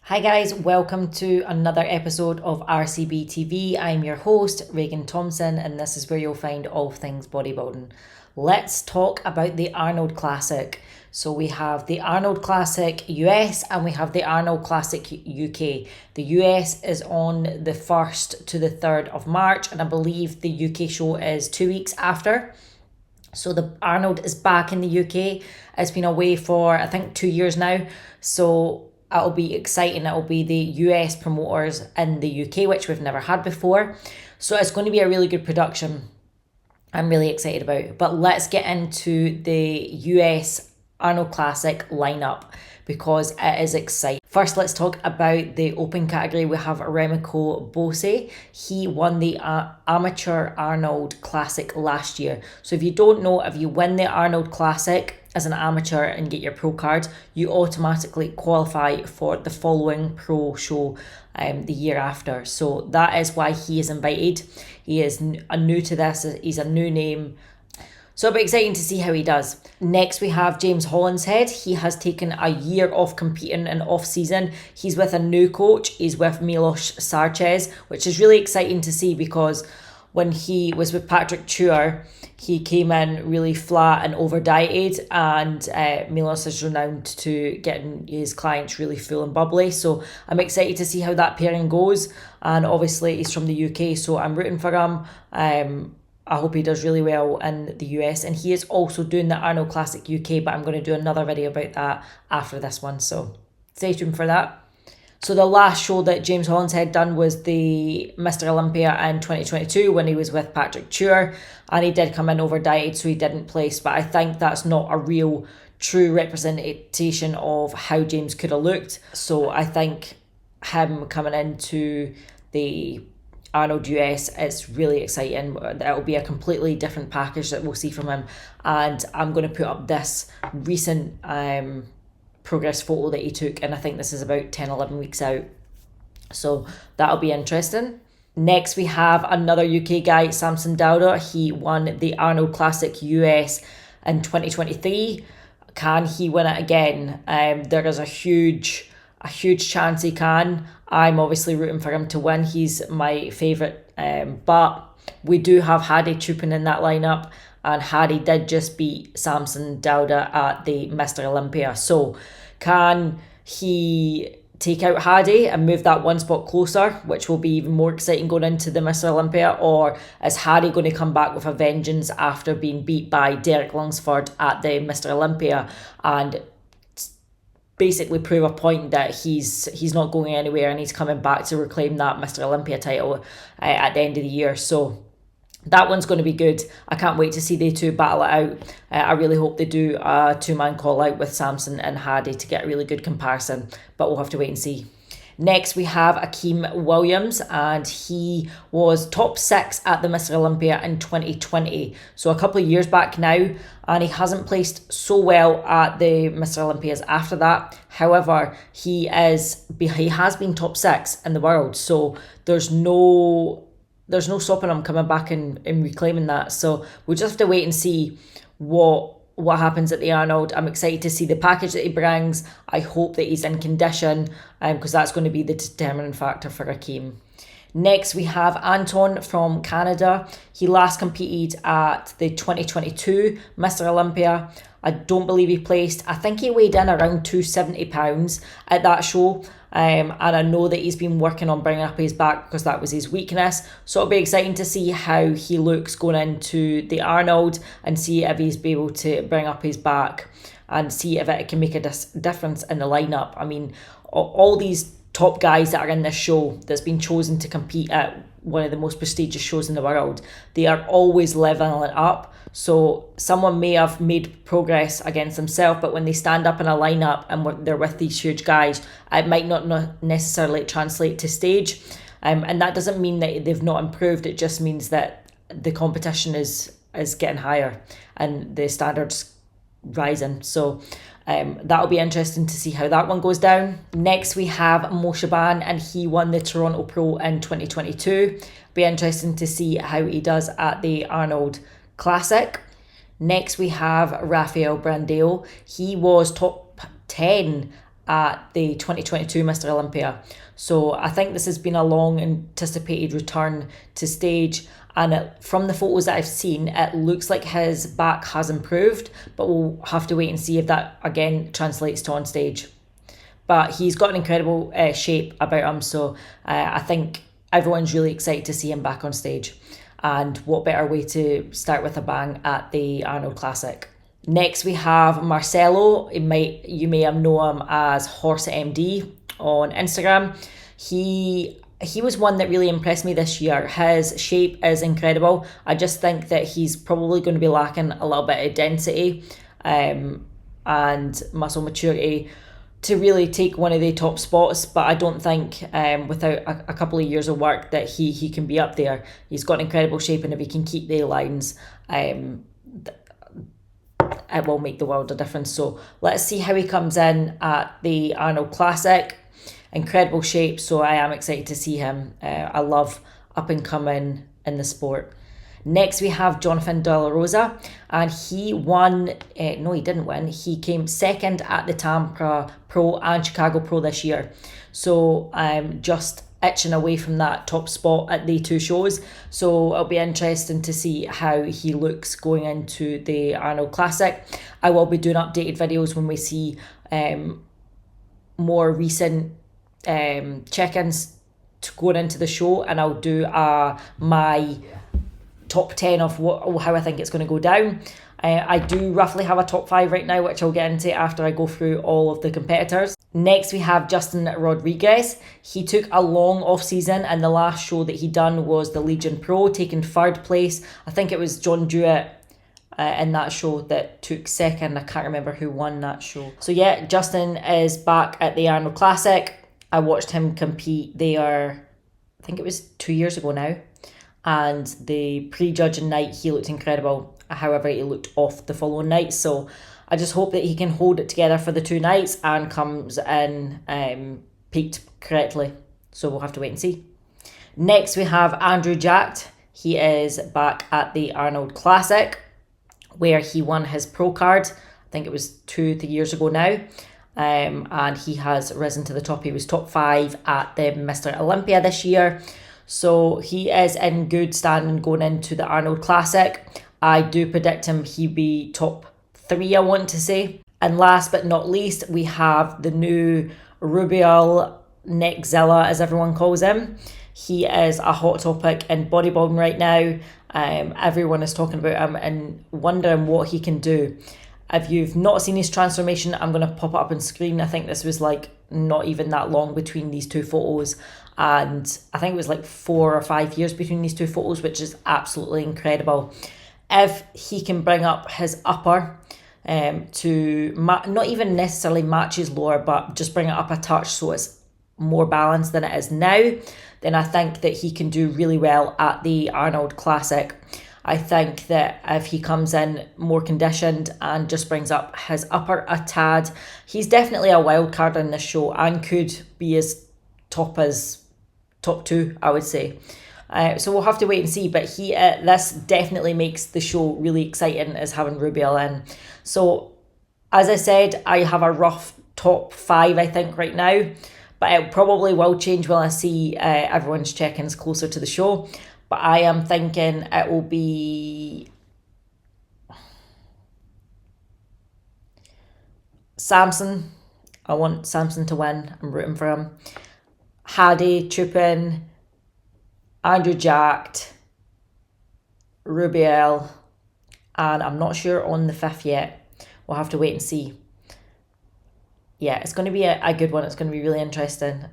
Hi guys, welcome to another episode of RCB TV. I'm your host, Raegan Thomson, and this is where you'll find all things bodybuilding. Let's talk about the Arnold Classic. So we have the Arnold Classic US and we have the Arnold Classic UK. The US is on the 1st to the 3rd of March, and I believe the UK show is 2 weeks after. So the Arnold is back in the UK. It's been away for, I think, 2 years now. So it'll be exciting. It'll be the US promoters in the UK, which we've never had before. So it's going to be a really good production. I'm really excited about it. But let's get into the US Arnold Classic lineup because it is exciting. First, let's talk about the open category. We have Remco Bose. He won the Amateur Arnold Classic last year. So if you don't know, if you win the Arnold Classic as an amateur and get your pro card, you automatically qualify for the following pro show the year after. So that is why he is invited. He is new to this. He's a new name. So it'll be exciting to see how he does. Next, we have James Hollinshead. He has taken a year off competing and off season. He's with a new coach. He's with Milos Sarces, which is really exciting to see because when he was with Patrick Tuor, he came in really flat and over dieted, and Milos is renowned to getting his clients really full and bubbly. So I'm excited to see how that pairing goes. And obviously he's from the UK, so I'm rooting for him. I hope he does really well in the US, and he is also doing the Arnold Classic UK, but I'm going to do another video about that after this one, so stay tuned for that. So the last show that James Hollinshead done was the Mr. Olympia in 2022 when he was with Patrick Tuor, and he did come in over dieted, so he didn't place, but I think that's not a real true representation of how James could have looked. So I think him coming into the Arnold US, it's really exciting. It'll be a completely different package that we'll see from him, and I'm going to put up this recent progress photo that he took, and I think this is about 10-11 weeks out, so that'll be interesting. Next, we have another UK guy, Samson Dowder. He won the Arnold Classic US in 2023. Can he win it again? There is a huge chance he can. I'm obviously rooting for him to win. He's my favourite, but we do have Hadi trooping in that lineup, and Hadi did just beat Samson Dowder at the Mr. Olympia. So can he take out Hadi and move that one spot closer, which will be even more exciting going into the Mr. Olympia, or is Hadi going to come back with a vengeance after being beat by Derek Lunsford at the Mr. Olympia and basically prove a point that he's not going anywhere and he's coming back to reclaim that Mr. Olympia title at the end of the year? So that one's going to be good. I can't wait to see they two battle it out. I really hope they do a two-man call out with Samson and Hadi to get a really good comparison, but we'll have to wait and see. Next, we have Akeem Williams, and he was top 6 at the Mr. Olympia in 2020. So a couple of years back now, and he hasn't placed so well at the Mr. Olympias after that. However, he has been top 6 in the world, so there's no stopping him coming back and reclaiming that. So we'll just have to wait and see what happens at the Arnold. I'm excited to see the package that he brings. I hope that he's in condition, because that's going to be the determining factor for Akeem. Next, we have Anton from Canada. He last competed at the 2022 Mr. Olympia. I don't believe he placed. I think he weighed in around 270 pounds at that show. And I know that he's been working on bringing up his back because that was his weakness. So it'll be exciting to see how he looks going into the Arnold and see if he's able to bring up his back and see if it can make a difference in the lineup. I mean, all these top guys that are in this show that's been chosen to compete at one of the most prestigious shows in the world, they are always leveling up. So someone may have made progress against themselves, but when they stand up in a lineup and they're with these huge guys, it might not necessarily translate to stage. And that doesn't mean that they've not improved. It just means that the competition is getting higher and the standards rising. So that'll be interesting to see how that one goes down. Next, we have Moshe Ban, and he won the Toronto Pro in 2022. Be interesting to see how he does at the Arnold Classic. Next, we have Rafael Brandao. He was top 10 at the 2022 Mr. Olympia. So I think this has been a long anticipated return to stage, and from the photos that I've seen, it looks like his back has improved, but we'll have to wait and see if that again translates to on stage. But he's got an incredible shape about him, so I think everyone's really excited to see him back on stage. And what better way to start with a bang at the Arnold Classic. Next we have Marcelo. You may have known him as Horse MD on Instagram. He was one that really impressed me this year. His shape is incredible. I just think that he's probably going to be lacking a little bit of density and muscle maturity to really take one of the top spots, but I don't think without a couple of years of work that he can be up there. He's got incredible shape, and if he can keep the lines, it will make the world a difference. So let's see how he comes in at the Arnold Classic. Incredible shape, so I am excited to see him. I love up and coming in the sport. Next we have Jonathan De La Rosa, and he won, no he didn't win, he came second at the Tampa Pro and Chicago Pro this year. So I'm just itching away from that top spot at the two shows. So it'll be interesting to see how he looks going into the Arnold Classic. I will be doing updated videos when we see more recent check-ins to going into the show, and I'll do my top 10 of how I think it's going to go down. I do roughly have a top 5 right now, which I'll get into after I go through all of the competitors. Next we have Justin Rodriguez. He took a long off season, and the last show that he done was the Legion Pro, taking third place. I think it was John Jewett in that show that took second. I can't remember who won that show. So yeah, Justin is back at the Arnold Classic. I watched him compete there, I think it was 2 years ago now. And the pre-judging night, he looked incredible. However, he looked off the following night. So I just hope that he can hold it together for the 2 nights and comes in peaked correctly. So we'll have to wait and see. Next, we have Andrew Jacked. He is back at the Arnold Classic, where he won his pro card. I think it was 2 years ago now. And he has risen to the top. He was top 5 at the Mr. Olympia this year. So he is in good standing going into the Arnold Classic. I do predict he'll be top 3, I want to say. And last but not least, we have the new Rubiel Neckzilla, as everyone calls him. He is a hot topic in bodybuilding right now. Everyone is talking about him and wondering what he can do. If you've not seen his transformation, I'm going to pop it up on screen. I think this was like not even that long between these two photos. And I think it was like 4 or 5 years between these two photos, which is absolutely incredible. If he can bring up his upper to not even necessarily match his lower, but just bring it up a touch so it's more balanced than it is now, then I think that he can do really well at the Arnold Classic. I think that if he comes in more conditioned and just brings up his upper a tad, he's definitely a wild card in this show and could be as top 2, I would say. So we'll have to wait and see, but this definitely makes the show really exciting, as having Rubiel in. So as I said, I have a rough top 5 I think right now, but it probably will change when I see everyone's check-ins closer to the show. But I am thinking it will be Samson. I want Samson to win. I'm rooting for him. Hadi, Chupin, Andrew Jacked, Rubiel, and I'm not sure on the 5th yet. We'll have to wait and see. Yeah, it's going to be a good one. It's going to be really interesting.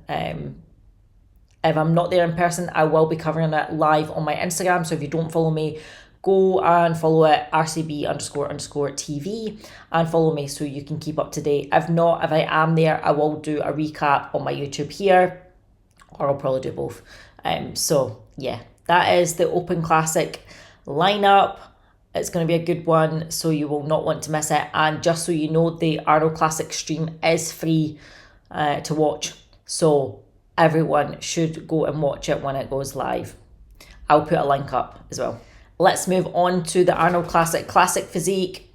If I'm not there in person, I will be covering it live on my Instagram. So if you don't follow me, go and follow it, RCB__TV, and follow me so you can keep up to date. If not, if I am there, I will do a recap on my YouTube here, or I'll probably do both. So yeah, that is the Open Classic lineup. It's going to be a good one, so you will not want to miss it. And just so you know, the Arnold Classic stream is free to watch. So everyone should go and watch it when it goes live. I'll put a link up as well. Let's move on to the Arnold Classic Physique.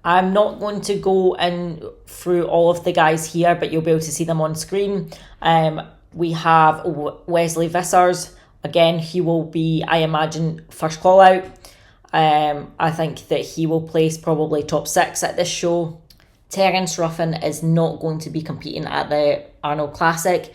I'm not going to go in through all of the guys here, but you'll be able to see them on screen. We have Wesley Vissers. Again, he will be, I imagine, first call out. I think that he will place probably top 6 at this show. Terence Ruffin is not going to be competing at the Arnold Classic.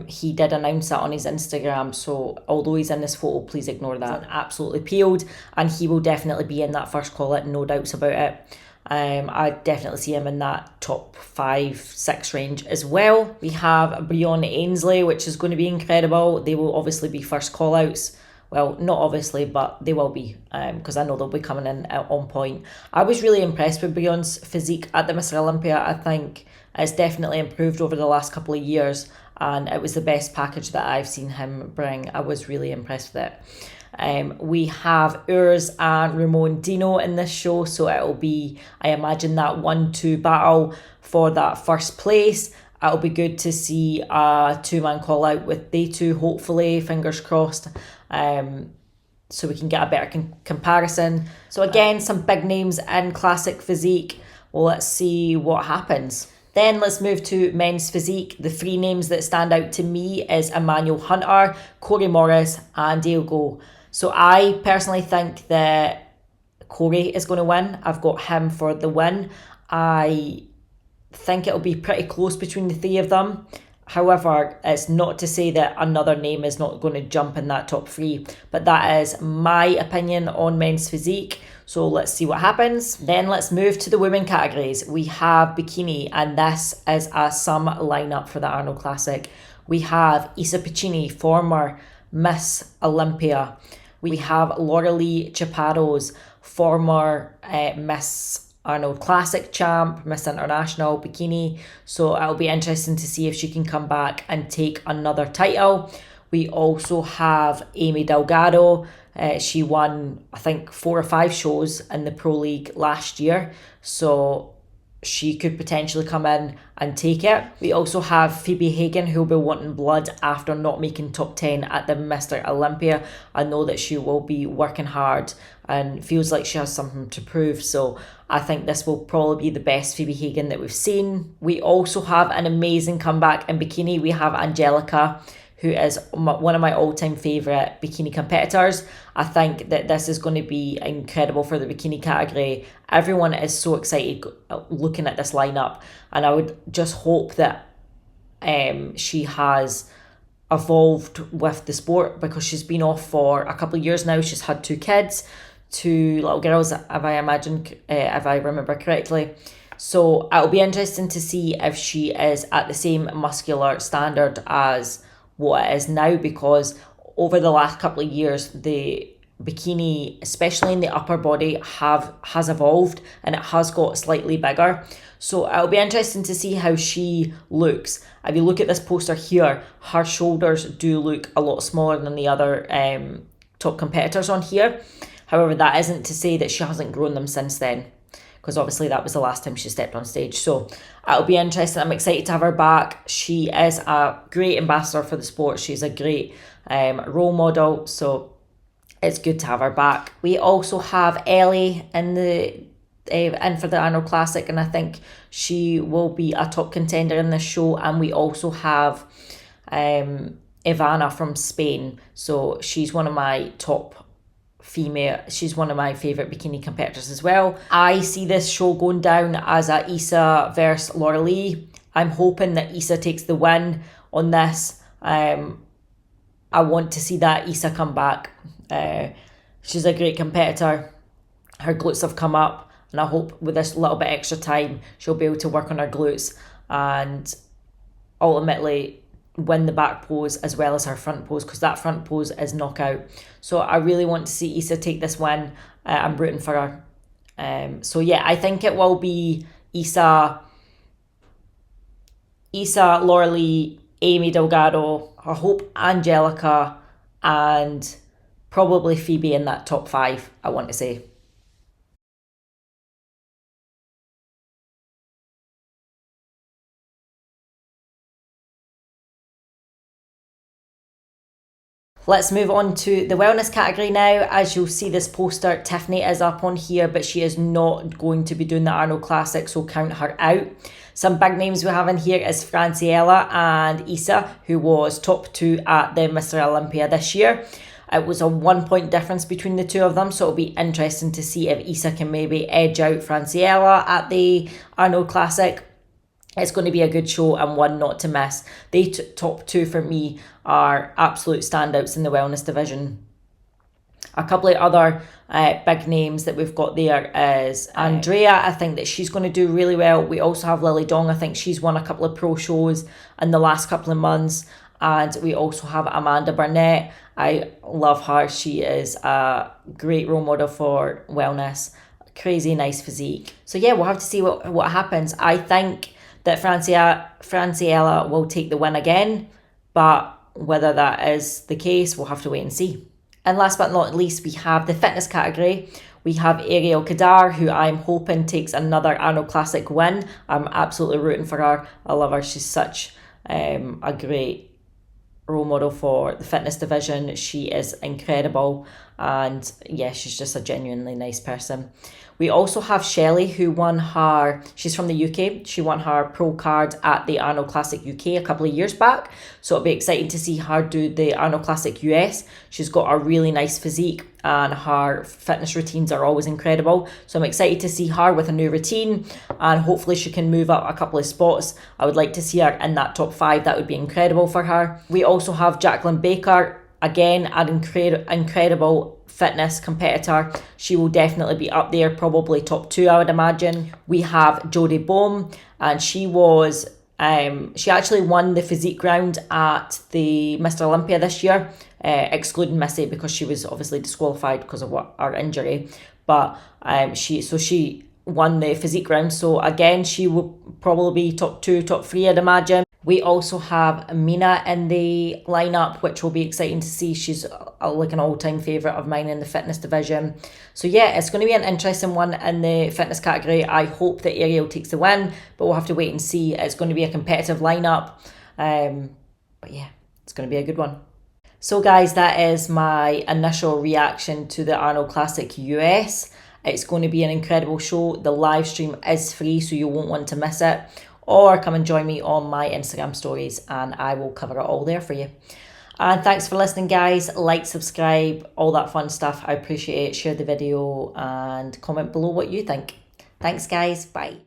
He did announce that on his Instagram, so although he's in this photo, please ignore that. Absolutely peeled, and he will definitely be in that first call out, no doubts about it. I definitely see him in that top 5-6 range as well. We have Breon Ainsley, which is going to be incredible. They will obviously be first call outs. Well, not obviously, but they will be, because I know they'll be coming in on point. I was really impressed with Breon's physique at the Mr. Olympia. I think it's definitely improved over the last couple of years, and it was the best package that I've seen him bring. I was really impressed with it. We have Urs and Ramon Dino in this show, so it'll be, I imagine, that 1-2 battle for that first place. It'll be good to see a 2-man call out with they two, hopefully, fingers crossed, so we can get a better comparison. So again, some big names in classic physique. Well, let's see what happens. Then let's move to men's physique. The 3 names that stand out to me is Emmanuel Hunter, Corey Morris and Diogo. So I personally think that Corey is going to win. I've got him for the win. I think it'll be pretty close between the 3 of them. However, it's not to say that another name is not going to jump in that top 3, but that is my opinion on men's physique. So let's see what happens. Then let's move to the women categories. We have Bikini, and this is a sum lineup for the Arnold Classic. We have Isa Piccini, former Miss Olympia. We have Laura Lee Chaparros, former Miss Arnold Classic champ, Miss International, Bikini. So it'll be interesting to see if she can come back and take another title. We also have Amy Delgado. She won, I think, 4 or 5 shows in the Pro League last year. So she could potentially come in and take it. We also have Phoebe Hagen, who'll be wanting blood after not making top 10 at the Mr. Olympia. I know that she will be working hard and feels like she has something to prove. So I think this will probably be the best Phoebe Hagen that we've seen. We also have an amazing comeback in Bikini. We have Angelica, who is one of my all-time favourite bikini competitors. I think that this is going to be incredible for the bikini category. Everyone is so excited looking at this lineup, and I would just hope that she has evolved with the sport, because she's been off for a couple of years now. She's had 2 kids, 2 little girls, if I remember correctly. So it'll be interesting to see if she is at the same muscular standard as what it is now, because over the last couple of years the bikini, especially in the upper body, has evolved and it has got slightly bigger. So it'll be interesting to see how she looks. If you look at this poster here, her shoulders do look a lot smaller than the other top competitors on here. However, that isn't to say that she hasn't grown them since then, because obviously that was the last time she stepped on stage. So it'll be interesting. I'm excited to have her back. She is a great ambassador for the sport. She's a great role model. So it's good to have her back. We also have Ellie in for the Arnold Classic, and I think she will be a top contender in this show. And we also have Ivana from Spain. So she's one of my she's one of my favourite bikini competitors as well. I see this show going down as a Isa versus Laura Lee. I'm hoping that Isa takes the win on this. I want to see that Isa come back. She's a great competitor. Her glutes have come up, and I hope with this little bit extra time she'll be able to work on her glutes and ultimately win the back pose as well as her front pose, because that front pose is knockout. So I really want to see Isa take this win. I'm rooting for her. So yeah, I think it will be Isa, Laura Lee, Amy Delgado, I hope Angelica, and probably Phoebe in that top 5, I want to say. Let's move on to the wellness category now. As you'll see, this poster, Tiffany is up on here, but she is not going to be doing the Arnold Classic, so count her out. Some big names we have in here is Franciella and Issa, who was top 2 at the Mr. Olympia this year. It was a 1 point difference between the two of them, so it'll be interesting to see if Issa can maybe edge out Franciella at the Arnold Classic. It's going to be a good show and one not to miss. The top 2 for me are absolute standouts in the wellness division. A couple of other big names that we've got there is Andrea. I think that she's going to do really well. We also have Lily Dong. I think she's won a couple of pro shows in the last couple of months. And we also have Amanda Burnett. I love her. She is a great role model for wellness. Crazy nice physique. So yeah, we'll have to see what happens. I think that Franciella will take the win again. But whether that is the case, we'll have to wait and see. And last but not least, we have the fitness category. We have Ariel Kadar, who I'm hoping takes another Arnold Classic win. I'm absolutely rooting for her. I love her. She's such a great role model for the fitness division. She is incredible. And yeah, she's just a genuinely nice person. We also have Shelley, who won she's from the UK. She won her pro card at the Arnold Classic UK a couple of years back. So it'll be exciting to see her do the Arnold Classic US. She's got a really nice physique and her fitness routines are always incredible. So I'm excited to see her with a new routine and hopefully she can move up a couple of spots. I would like to see her in that top 5. That would be incredible for her. We also have Jacqueline Baker, again, an incredible fitness competitor. She will definitely be up there, probably top 2, I would imagine. We have Jodie Bohm, and she actually won the physique round at the Mr. Olympia this year, excluding Missy because she was obviously disqualified because of her injury. But she won the physique round. So again, she will probably be top 2, top 3, I'd imagine. We also have Mina in the lineup, which will be exciting to see. She's like an all-time favourite of mine in the fitness division. So yeah, it's going to be an interesting one in the fitness category. I hope that Ariel takes the win, but we'll have to wait and see. It's going to be a competitive lineup. But yeah, it's going to be a good one. So guys, that is my initial reaction to the Arnold Classic US. It's going to be an incredible show. The live stream is free, so you won't want to miss it. Or come and join me on my Instagram stories and I will cover it all there for you. And thanks for listening, guys. Like, subscribe, all that fun stuff. I appreciate it. Share the video and comment below what you think. Thanks, guys. Bye.